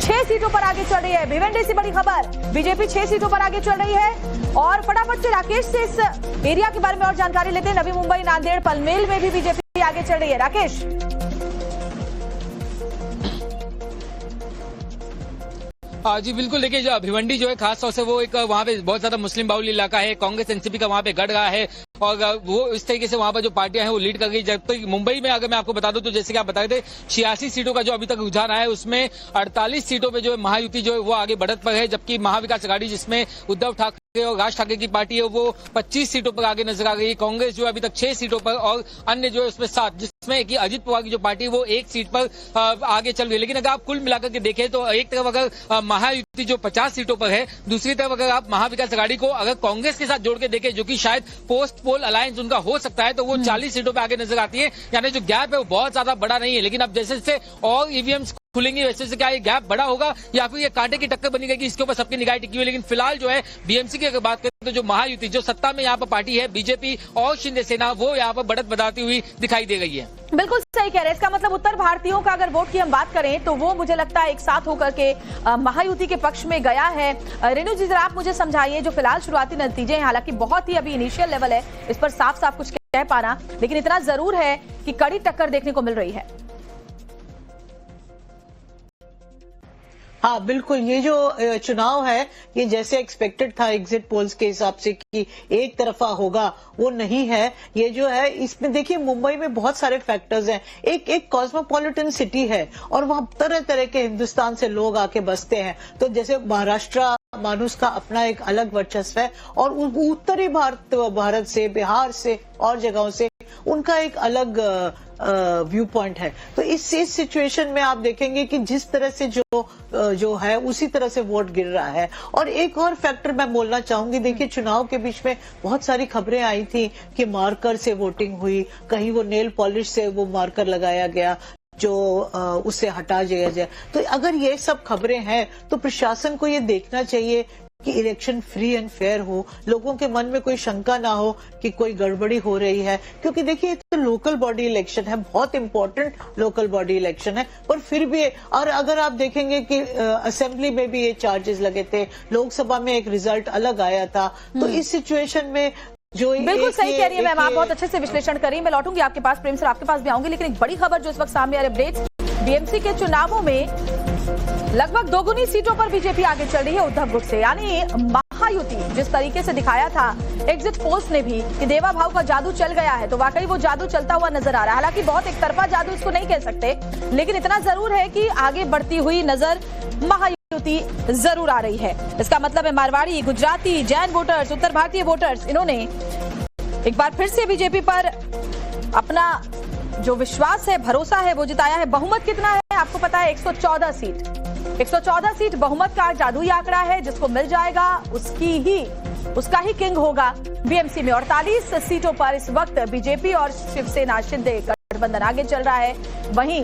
6 सीटों पर आगे चल रही है। भिवंडी से बड़ी खबर, बीजेपी 6 सीटों पर आगे चल रही है। और फटाफट से राकेश से इस एरिया के बारे में और जानकारी लेते हैं। नवी मुंबई, नांदेड़, पनवेल में भी बीजेपी आगे चल रही है। राकेश। जी बिल्कुल, देखिए भिवंडी जो है खास तौर से वो एक वहाँ पे बहुत ज्यादा मुस्लिम बाहुल्य इलाका है। कांग्रेस एनसीपी का वहाँ पे गढ़ रहा है और वो इस तरीके से वहाँ पर जो पार्टियां हैं वो लीड कर गई। जबकि मुंबई में अगर मैं आपको बता दूं तो जैसे कि आप बताए थे 86 सीटों का जो अभी तक रुझान आया है उसमें 48 सीटों पे जो है महायुति जो है वो आगे बढ़त पर है। जबकि महाविकास आघाड़ी जिसमें उद्धव ठाकरे और राज ठाकरे की पार्टी है वो 25 सीटों पर आगे नजर आ गई। कांग्रेस जो है अभी तक 6 सीटों पर और अन्य जो है उसमें 7, जिसमें कि अजित पवार की जो पार्टी है वो 1 सीट पर आगे चल रही है। लेकिन अगर आप कुल मिलाकर के देखें तो एक तरफ अगर महायुति जो 50 सीटों पर है, दूसरी तरफ अगर आप महाविकास आघाड़ी को अगर कांग्रेस के साथ जोड़ के देखें जो कि शायद पोस्ट पोल अलायंस उनका हो सकता है, तो वो 40 सीटों पे आगे नजर आती है। यानी जो गैप है वो बहुत ज्यादा बड़ा नहीं है। लेकिन अब जैसे जैसे और ईवीएम्स खुलेंगे वैसे से क्या ये गैप बड़ा होगा या फिर ये कांटे की टक्कर बनी गई, इसके ऊपर सबकी निगाह टिकी हुई है। लेकिन फिलहाल जो है बीएमसी की अगर बात करें तो जो महायुति जो सत्ता में यहाँ पर पार्टी है बीजेपी और शिंदे सेना, वो यहाँ पर बढ़त बताती हुई दिखाई दे रही है। बिल्कुल सही कह रहे हैं। इसका मतलब उत्तर भारतीयों का अगर वोट की हम बात करें तो वो मुझे लगता है एक साथ होकर के महायुति के पक्ष में गया है। रेणु जी, जरा आप मुझे समझाइए जो फिलहाल शुरुआती नतीजे हैं, हालांकि बहुत ही अभी इनिशियल लेवल है, इस पर साफ साफ कुछ कह पाना, लेकिन इतना जरूर है कि कड़ी टक्कर देखने को मिल रही है। हाँ बिल्कुल, ये जो चुनाव है ये जैसे एक्सपेक्टेड था एग्जिट पोल्स के हिसाब से कि एक तरफा होगा, वो नहीं है। ये जो है इसमें देखिए मुंबई में बहुत सारे फैक्टर्स हैं। एक कॉस्मोपॉलिटन सिटी है और वहां तरह तरह के हिंदुस्तान से लोग आके बसते हैं। तो जैसे महाराष्ट्र मानुस का अपना एक अलग वर्चस्व है और उत्तरी भारत से, बिहार से और जगहों से उनका एक अलग व्यू पॉइंट है। तो इस सिचुएशन में आप देखेंगे कि जिस तरह से जो है उसी तरह से वोट गिर रहा है। और एक और फैक्टर मैं बोलना चाहूंगी, देखिए चुनाव के बीच में बहुत सारी खबरें आई थी कि मार्कर से वोटिंग हुई, कहीं वो नेल पॉलिश से वो मार्कर लगाया गया जो उससे हटा दिया जाए। तो अगर ये सब खबरें हैं तो प्रशासन को ये देखना चाहिए कि इलेक्शन फ्री एंड फेयर हो, लोगों के मन में कोई शंका ना हो कि कोई गड़बड़ी हो रही है। क्योंकि देखिए तो लोकल बॉडी इलेक्शन है, बहुत इंपॉर्टेंट लोकल बॉडी इलेक्शन है। पर फिर भी, और अगर आप देखेंगे कि असेंबली में भी ये चार्जेस लगे थे, लोकसभा में एक रिजल्ट अलग आया था। तो इस सिचुएशन में जो बिल्कुल सही कह रही है मैम, आप बहुत अच्छे से विश्लेषण करिए। मैं लौटूंगी आपके पास, प्रेम सर आपके पास भी आऊंगी। लेकिन एक बड़ी खबर जो इस वक्त सामने आ रही है, अपडेट्स, बीएमसी के चुनावों में लगभग 2 सीटों पर बीजेपी आगे चल रही है उद्धव गुट से। यानी महायुति जिस तरीके से दिखाया था एग्जिट पोल्स ने भी कि देवा भाव का जादू चल गया है, तो वाकई वो जादू चलता हुआ नजर आ रहा है। हालांकि बहुत एक तरफा जादू इसको नहीं कह सकते, लेकिन इतना जरूर है कि आगे बढ़ती हुई नजर महायुति जरूर आ रही है। इसका मतलब है मारवाड़ी, गुजराती, जैन वोटर्स, उत्तर भारतीय वोटर्स, इन्होंने एक बार फिर से बीजेपी पर अपना जो विश्वास है, भरोसा है, वो जिताया है। बहुमत कितना है आपको पता है? 114 सीट। 114 सीट बहुमत का जादुई आंकड़ा है, जिसको मिल जाएगा उसका ही किंग होगा बीएमसी में। 48 सीटों पर इस वक्त बीजेपी और शिवसेना शिंदे गठबंधन आगे चल रहा है। वहीं